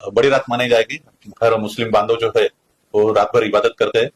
बड़ी रात मानी जाएगी। हर मुस्लिम बांधव जो है वो रात भर इबादत करते हैं।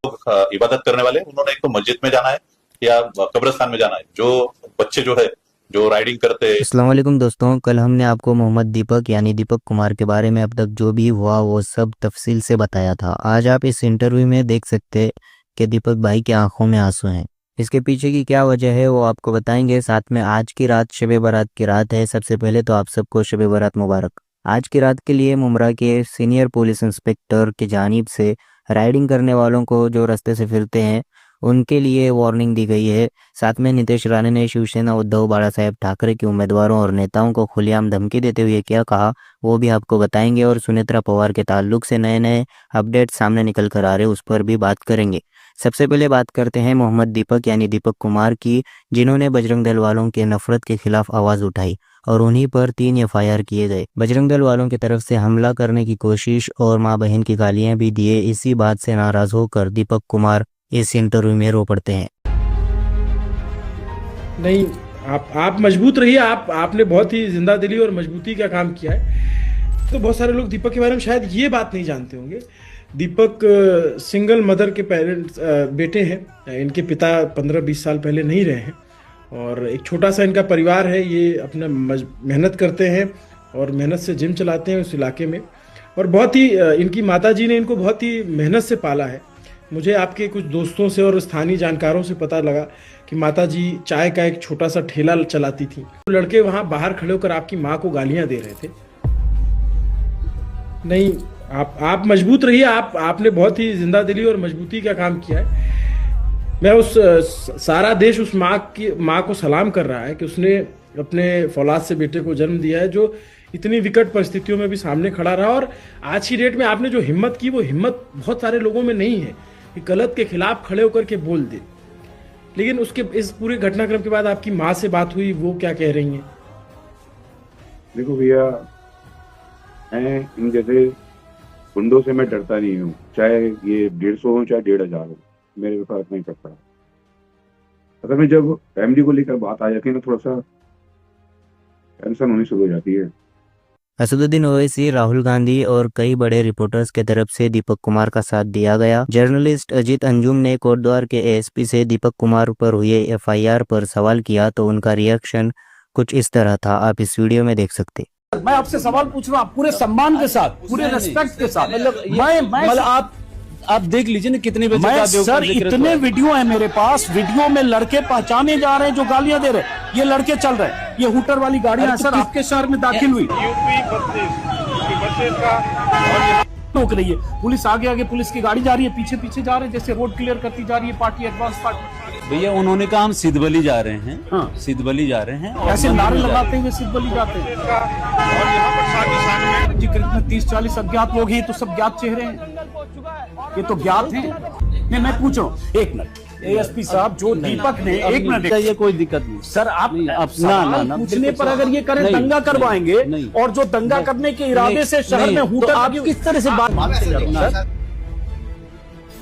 लोग इबादत करने वाले उन्होंने एक तो मस्जिद में जाना है या कब्रिस्तान में जाना है। जो बच्चे जो है जो राइडिंग करते हैं। अस्सलाम वालेकुम दोस्तों, कल हमने आपको मोहम्मद दीपक यानी दीपक कुमार के बारे में अब तक जो भी हुआ वो सब तफसील से बताया था। आज आप इस इंटरव्यू में देख सकते हैं कि दीपक भाई की आंखों में आंसू हैं। इसके पीछे की क्या वजह है वो आपको बताएंगे। साथ में आज की रात शब बारात की रात है। सबसे पहले तो आप सबको शब बारात मुबारक। आज की रात के लिए मुमरा के सीनियर पुलिस इंस्पेक्टर की जानिब से राइडिंग करने वालों को जो रास्ते से फिरते हैं उनके लिए वार्निंग दी गई है। साथ में नीतीश राणे ने शिवसेना उद्धव बाला साहेब ठाकरे के उम्मीदवारों और नेताओं को खुलेआम धमकी देते हुए क्या कहा वो भी आपको बताएंगे। और सुनेत्रा पवार के ताल्लुक से नए नए अपडेट सामने निकल कर आ रहे उस पर भी बात करेंगे। सबसे पहले बात करते हैं मोहम्मद दीपक यानी दीपक कुमार की, जिन्होंने बजरंग दल वालों के नफरत के खिलाफ आवाज़ उठाई और उन्हीं पर 3 एफआईआर किए गए। बजरंग दल वालों की तरफ से हमला करने की कोशिश और माँ बहन की गालियां भी दिए। इसी बात से नाराज होकर दीपक कुमार इस इंटरव्यू में रो पड़ते हैं। नहीं, आप मजबूत रहिए। आपने बहुत ही जिंदा दिली और मजबूती का काम किया है। तो बहुत सारे लोग दीपक के बारे में शायद ये बात नहीं जानते होंगे। दीपक सिंगल मदर के पेरेंट्स बेटे हैं। इनके पिता 15-20 साल पहले नहीं रहे हैं और एक छोटा सा इनका परिवार है। ये अपना मेहनत करते हैं और मेहनत से जिम चलाते हैं उस इलाके में। और बहुत ही इनकी माताजी ने इनको बहुत ही मेहनत से पाला है। मुझे आपके कुछ दोस्तों से और स्थानीय जानकारों से पता लगा कि माताजी चाय का एक छोटा सा ठेला चलाती थी। लड़के वहां बाहर खड़े होकर आपकी माँ को गालियां दे रहे थे। नहीं, आप मजबूत रहिए। आपने बहुत ही जिंदा दिली और मजबूती का काम किया है। मैं उस सारा देश उस माँ को सलाम कर रहा है कि उसने अपने फौलाद से बेटे को जन्म दिया है, जो इतनी विकट परिस्थितियों में भी सामने खड़ा रहा। और आज की डेट में आपने जो हिम्मत की वो हिम्मत बहुत सारे लोगों में नहीं है कि गलत के खिलाफ खड़े होकर के बोल दे। लेकिन उसके इस पूरे घटनाक्रम के बाद आपकी माँ से बात हुई, वो क्या कह रही हैं? देखो भैया, मैं इन जैसे गुंडों से मैं डरता नहीं हूँ। चाहे ये 150 हो चाहे 1500 हो, मेरे को फर्क नहीं पड़ता। अगर मैं जब फैमिली को लेकर बात आ जाती है ना, थोड़ा सा टेंशन होनी शुरू हो जाती है। असदुद्दीन ओवैसी, राहुल गांधी और कई बड़े रिपोर्टर्स के तरफ से दीपक कुमार का साथ दिया गया। जर्नलिस्ट अजीत अंजुम ने कोटद्वार के एएसपी से दीपक कुमार पर हुए एफआईआर पर सवाल किया तो उनका रिएक्शन कुछ इस तरह था। आप इस वीडियो में देख सकते। मैं आपसे सवाल पूछ रहा हूँ, पूरे सम्मान के साथ, पूरे रिस्पेक्ट के साथ। मतलब आप देख लीजिए ना कितने बजे मैं सर, इतने वीडियो है मेरे पास। वीडियो में लड़के पहचाने जा रहे हैं जो गालियां दे रहे हैं। ये लड़के चल रहे हैं, ये हुटर वाली गाड़ियां हैं सर, आपके शहर में दाखिल हुई। रोक रही है पुलिस, आगे आगे पुलिस की गाड़ी जा रही है, पीछे पीछे जा रहे हैं, जैसे रोड क्लियर करती जा रही है पार्टी, एडवांस पार्टी। भैया उन्होंने कहा हम सिद्धबली जा रहे हैं। हाँ। सिद्धबली जा रहे हैं, ऐसे नारे लगाते हुए सिद्धबली जाते हैं। और यहाँ पर जिक्र में 30-40 अज्ञात लोग हैं, तो सब ज्ञात चेहरे हैं, ये तो ज्ञात हैं। नहीं, मैं पूछ रहा हूँ, एक मिनट एएसपी साहब, जो दीपक ने, एक मिनट, ये कोई दिक्कत नहीं सर। आप ना पूछने पर अगर ये करें दंगा करवाएंगे, और जो दंगा करने के इरादे से शहर में हुटर, आप किस तरह से बात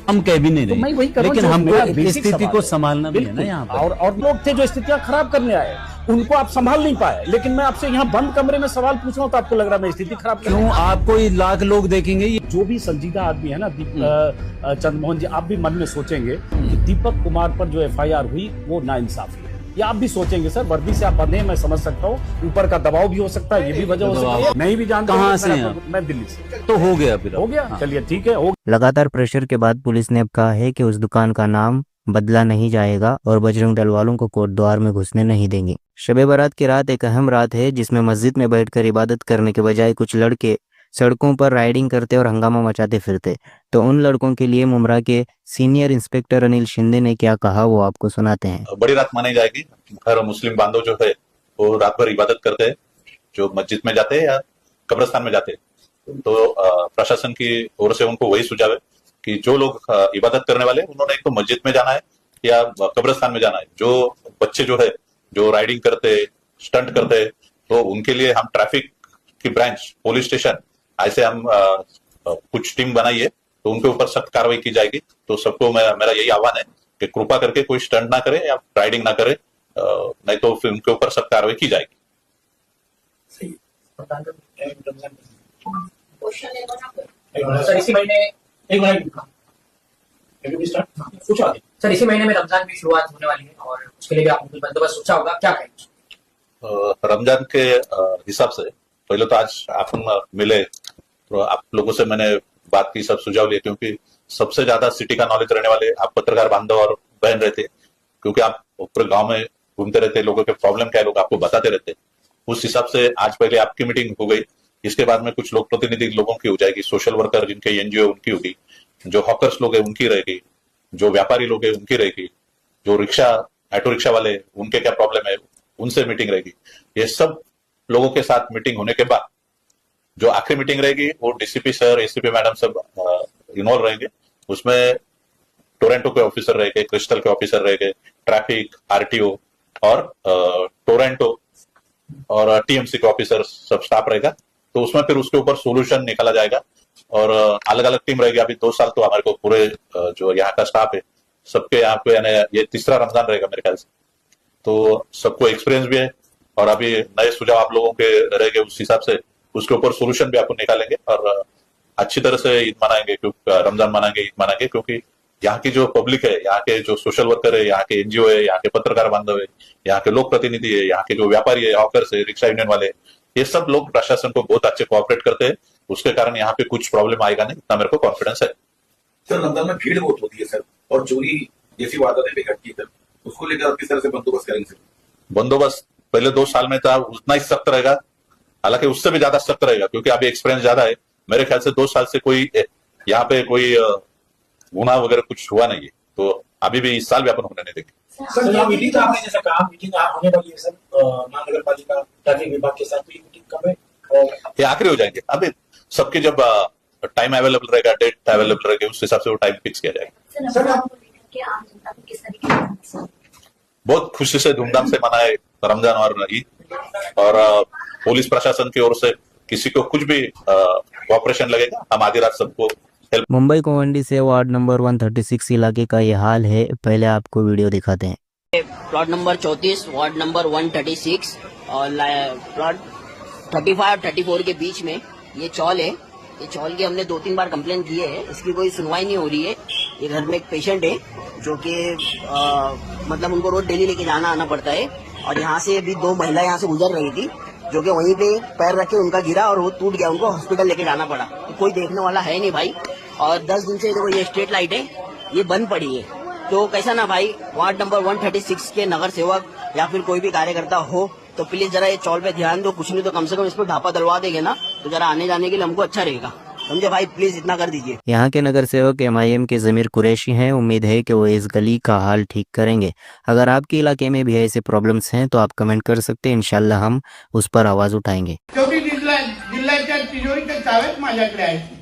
हम कह भी नहीं तो मैं वही रहे, लेकिन हमको स्थिति को संभालना भी है ना यहाँ पर। और लोग थे जो स्थितियां खराब करने आए, उनको आप संभाल नहीं पाए। लेकिन मैं आपसे यहाँ बंद कमरे में सवाल पूछ रहा हूँ तो आपको लग रहा है मैं स्थिति खराब कर रहा हूं। क्यों? आपको 1 लाख लोग देखेंगे। ये जो भी संजीदा आदमी है ना, चंद्रमोहन जी, आप भी मन में सोचेंगे कि दीपक कुमार पर जो एफआईआर हुई वो नाइंसाफी है। या आप भी सोचेंगे सर, वर्दी से आप बंधे हैं, मैं समझ सकता हूँ, ऊपर का दबाव भी हो सकता है, ये भी वजह हो सकती है, नहीं भी जानता। कहाँ से हैं? मैं दिल्ली से। तो हो गया, फिर हो गया। हाँ। चलिए ठीक है। लगातार प्रेशर के बाद पुलिस ने अब कहा है कि उस दुकान का नाम बदला नहीं जाएगा और बजरंग दल वालों को कोटद्वार में घुसने नहीं देंगे। शब बारात की रात एक अहम रात है जिसमें मस्जिद में बैठकर इबादत करने के बजाय कुछ लड़के सड़कों पर राइडिंग करते और हंगामा मचाते फिरते। तो उन लड़कों के लिए मुमरा के सीनियर इंस्पेक्टर अनिल शिंदे ने क्या कहा वो आपको सुनाते हैं। बड़ी रात मानी जाएगी। हर मुस्लिम बांधव जो है वो रात भर इबादत करते हैं, जो मस्जिद में जाते हैं या कब्रिस्तान में जाते हैं। तो प्रशासन की ओर से उनको वही सुझाव है कि जो लोग इबादत करने वाले उन्होंने एक तो मस्जिद में जाना है या कब्रिस्तान में जाना है। जो बच्चे जो है जो राइडिंग करते, स्टंट करते, तो उनके लिए हम ट्रैफिक की ब्रांच, पुलिस स्टेशन, ऐसे हम कुछ टीम बनाई है, तो उनके ऊपर सख्त कार्रवाई की जाएगी। तो सबको मेरा यही आह्वान है कि कृपा करके कोई स्टंट ना करे या राइडिंग ना करे, नहीं तो फिर उनके ऊपर सख्त कार्रवाई की जाएगी। सर इसी महीने एक मिनट पूछो सर, इसी महीने में रमजान की शुरुआत होने वाली है और उसके लिए भी आपने कुछ बंदोबस्त सोचा होगा, क्या कहेंगे? रमजान के हिसाब से पहले तो आज अपन मिले तो आप लोगों से मैंने बात की, सब सुझाव लिए, क्योंकि सबसे ज्यादा सिटी का नॉलेज रहने वाले आप पत्रकार बांधव और बहन रहते, क्योंकि आप पूरे गांव में घूमते रहते, लोगों के प्रॉब्लम क्या है लोग आपको बताते रहते। उस हिसाब से आज पहले आपकी मीटिंग हो गई, इसके बाद में कुछ लोक प्रतिनिधि लोगों की हो जाएगी, सोशल वर्कर जिनके एनजीओ उनकी होगी, जो हॉकर्स लोग हैं उनकी रहेगी, जो व्यापारी लोग हैं उनकी रहेगी, जो रिक्शा ऑटो रिक्शा वाले उनके क्या प्रॉब्लम है उनसे मीटिंग रहेगी। ये सब लोगों के साथ मीटिंग होने के बाद जो आखिरी मीटिंग रहेगी वो डीसीपी सर, एसीपी मैडम सब इन्वॉल्व रहेंगे। उसमें टोरेंटो के ऑफिसर रहेंगे, क्रिस्टल के ऑफिसर रहेंगे, ट्रैफिक, आरटीओ और टोरेंटो और टीएमसी के ऑफिसर सब स्टाफ रहेगा। तो उसमें फिर उसके ऊपर सोल्यूशन निकाला जाएगा और अलग अलग टीम रहेगी। अभी 2 साल तो हमारे को पूरे जो यहाँ का स्टाफ है सबके यहाँ पे यानी ये तीसरा रमजान रहेगा मेरे ख्याल से, तो सबको एक्सपीरियंस भी है और अभी नए सुझाव आप लोगों के रहेंगे, उस हिसाब से उसके ऊपर सोल्यूशन भी आपको निकालेंगे और अच्छी तरह से ईद मनाएंगे, क्योंकि रमजान मनाएंगे, ईद मनाएंगे, क्योंकि यहाँ की जो पब्लिक है, यहाँ के जो सोशल वर्कर है, यहाँ के एनजीओ है, यहाँ के पत्रकार बांधव है, यहाँ के लोक प्रतिनिधि है, यहाँ के जो व्यापारी है, हॉकर्स है, रिक्शा यूनियन वाले, ये सब लोग प्रशासन को बहुत अच्छे कोऑपरेट करते हैं। उसके कारण यहाँ पे कुछ प्रॉब्लम आएगा नहीं, इतना मेरे को कॉन्फिडेंस है। सर रमजान में भीड़ बहुत होती है सर, और चोरी जैसी वारदातें भी घटती है, उसको लेकर किस तरह से बंदोबस्त करेंगे सर? बंदोबस्त पहले 2 साल में था उतना ही सख्त रहेगा, हालांकि उससे भी ज्यादा सख्त रहेगा, क्योंकि अभी एक्सपीरियंस ज्यादा है। मेरे ख्याल से 2 साल से कोई यहाँ पे कोई गुनाह वगैरह कुछ हुआ नहीं है, तो अभी भी इस साल भी अपन होने नहीं देंगे। सर ये मीटिंग तो आपने जैसा कहा, मीटिंग होने वाली है सर महानगर पालिका ट्रैफिक विभाग के साथ, तो ये मीटिंग कब है? ये आखिरी हो जाएंगे। अभी सबके जब टाइम अवेलेबल रहेगा, डेट अवेलेबल रहेगी, उस हिसाब से वो टाइम फिक्स किया जाएगा। सर आप बहुत खुशी से धूमधाम से मनाए रमजान और ईद, और पुलिस प्रशासन की ओर से किसी को कुछ भी ऑपरेशन लगेगा, हम आधी रात सबको हेल्प। मुंबई कोवंडी से वार्ड नंबर 136 इलाके का ये हाल है, पहले आपको वीडियो दिखाते हैं। प्लॉट नंबर 34 वार्ड नंबर 136 और प्लॉट 35 और 34 के बीच में ये चौल है। ये चौल की हमने 2-3 बार कंप्लेन की है, इसकी कोई सुनवाई नहीं हो रही है। ये घर में एक पेशेंट है जो कि मतलब उनको रोज डेली लेके जाना आना पड़ता है, और यहाँ से अभी 2 महिला यहाँ से गुजर रही थी जो कि वहीं पे पैर रखे उनका गिरा और वो टूट गया, उनको हॉस्पिटल लेके जाना पड़ा। तो कोई देखने वाला है नहीं भाई, और 10 दिन से देखो ये स्ट्रीट लाइट है ये बंद पड़ी है। तो कैसा ना भाई, वार्ड नंबर 136 के नगर सेवक या फिर कोई भी कार्यकर्ता हो तो प्लीज जरा ये चौल पे ध्यान दो, कुछ नहीं तो कम से कम इस पर ढापा डलवा देंगे ना, तो जरा आने जाने के लिए हमको अच्छा रहेगा, समझे भाई, प्लीज इतना कर दीजिए। यहाँ के नगर सेवक MIM के ज़मीर कुरैशी हैं, उम्मीद है कि वो इस गली का हाल ठीक करेंगे। अगर आपके इलाके में भी ऐसे प्रॉब्लम्स हैं तो आप कमेंट कर सकते हैं, इंशाल्लाह हम उस पर आवाज उठाएंगे। जिल्ह्याच्या तिजोरीच्या चाव्यात माझ्याकडे आहे,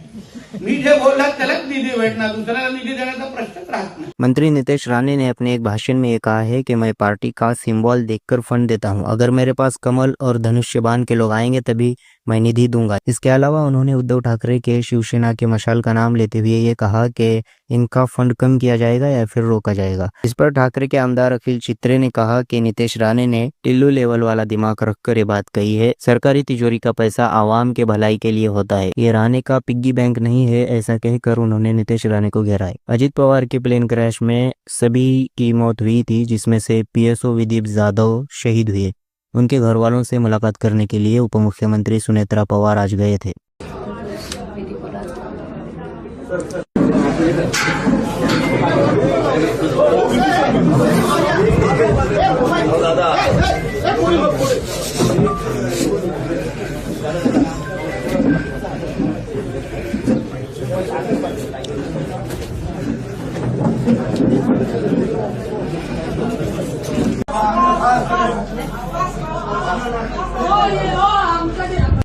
मी जे बोलला त्यालाच निधी भेटणार, दुसऱ्याला निधी देण्याचा प्रश्नच राहत नाही। मंत्री नितेश राणे ने अपने एक भाषण में ये कहा है कि मैं पार्टी का सिंबल देखकर फंड देता हूं, अगर मेरे पास कमल और धनुष्य बाण के लोग आएंगे तभी मैं निधि दूंगा। इसके अलावा उन्होंने उद्धव ठाकरे के शिवसेना के मशाल का नाम लेते हुए ये कहा कि इनका फंड कम किया जाएगा या फिर रोका जाएगा। इस पर ठाकरे के आमदार अखिल चित्रे ने कहा कि नितेश राणे ने टिल्लू लेवल वाला दिमाग रखकर ये बात कही है, सरकारी तिजोरी का पैसा आवाम के भलाई के लिए होता है, ये राणे का पिग्गी बैंक नहीं है, ऐसा कहकर उन्होंने नितेश राणे को घेराया। अजित पवार के प्लेन क्रैश में सभी की मौत हुई थी, जिसमें से PSO विदीप जाधव शहीद हुए। उनके घर वालों से मुलाकात करने के लिए उप मुख्यमंत्री सुनेत्रा पवार आज गए थे।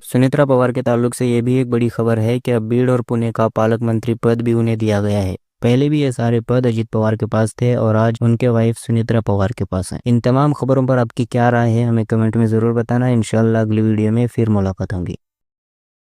सुनेत्रा पवार के ताल्लुक से ये भी एक बड़ी खबर है कि अब बीड़ और पुणे का पालक मंत्री पद भी उन्हें दिया गया है। पहले भी ये सारे पद अजित पवार के पास थे और आज उनके वाइफ सुनेत्रा पवार के पास हैं। इन तमाम खबरों पर आपकी क्या राय है हमें कमेंट में जरूर बताना। इंशाल्लाह अगली वीडियो में फिर मुलाकात होगी।